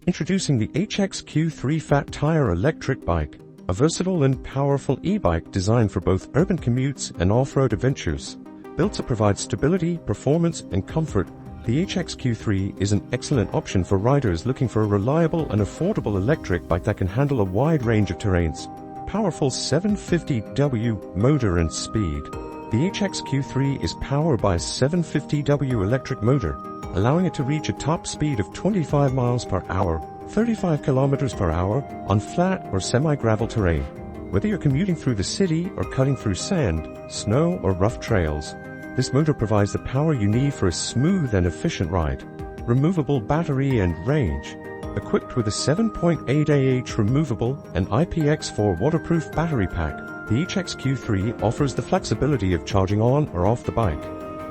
Introducing the HXQ3 Fat Tire electric bike, a versatile and powerful e-bike designed for both urban commutes and off-road adventures. Built to provide stability, performance, and comfort, the HXQ3 is an excellent option for riders looking for a reliable and affordable electric bike that can handle a wide range of terrains. Powerful 750W motor and speed. The HXQ3 is powered by a 750W electric motor, allowing it to reach a top speed of 25 miles per hour, 35 kilometers per hour on flat or semi-gravel terrain. Whether you're commuting through the city or cutting through sand, snow, or rough trails, this motor provides the power you need for a smooth and efficient ride. Removable battery and range. Equipped with a 7.8AH removable and IPX4 waterproof battery pack, the HXQ3 offers the flexibility of charging on or off the bike.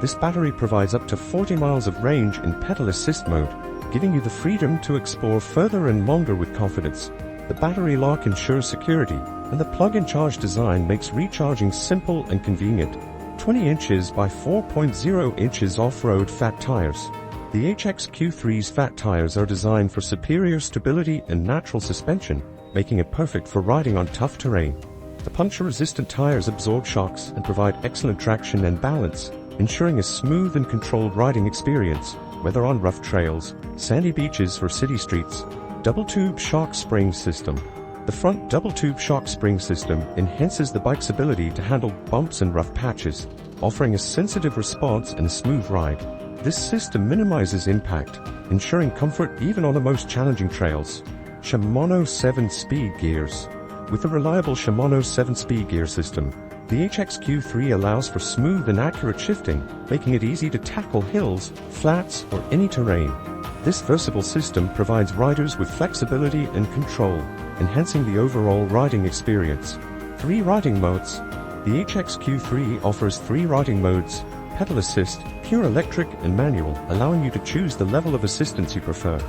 This battery provides up to 40 miles of range in pedal assist mode, giving you the freedom to explore further and longer with confidence. The battery lock ensures security, and the plug-and charge design makes recharging simple and convenient. 20 inches by 4.0 inches off-road fat tires. The HXQ3's fat tires are designed for superior stability and natural suspension, making it perfect for riding on tough terrain. The puncture-resistant tires absorb shocks and provide excellent traction and balance, ensuring a smooth and controlled riding experience, whether on rough trails, sandy beaches, or city streets. Double-tube shock spring system. The front double-tube shock spring system enhances the bike's ability to handle bumps and rough patches, offering a sensitive response and a smooth ride. This system minimizes impact, ensuring comfort even on the most challenging trails. SHIMANO 7-speed gears. With a reliable SHIMANO 7-speed gear system, the HXQ3 allows for smooth and accurate shifting, making it easy to tackle hills, flats, or any terrain. This versatile system provides riders with flexibility and control, enhancing the overall riding experience. 3 riding modes. The HXQ3 offers 3 riding modes: pedal assist, pure electric, and manual, allowing you to choose the level of assistance you prefer.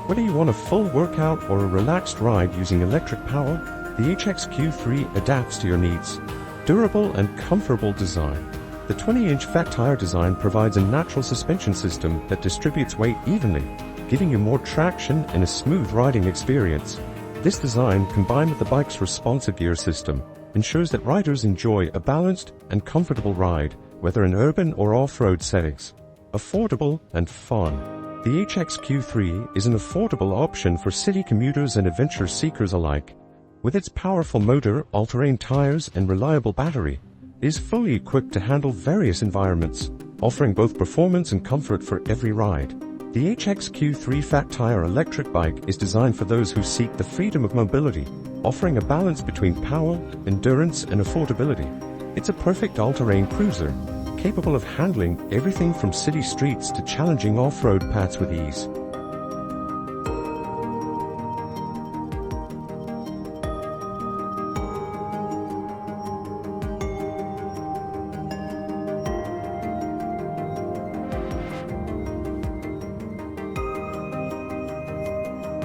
Whether you want a full workout or a relaxed ride using electric power, the HXQ3 adapts to your needs. Durable and comfortable design. The 20-inch fat tire design provides a natural suspension system that distributes weight evenly, giving you more traction and a smooth riding experience. This design, combined with the bike's responsive gear system, ensures that riders enjoy a balanced and comfortable ride, whether in urban or off-road settings. Affordable and fun. The HXQ3 is an affordable option for city commuters and adventure seekers alike. With its powerful motor, all-terrain tires, and reliable battery, it is fully equipped to handle various environments, offering both performance and comfort for every ride. The HXQ3 Fat Tire electric bike is designed for those who seek the freedom of mobility, offering a balance between power, endurance, and affordability. It's a perfect all-terrain cruiser, capable of handling everything from city streets to challenging off-road paths with ease.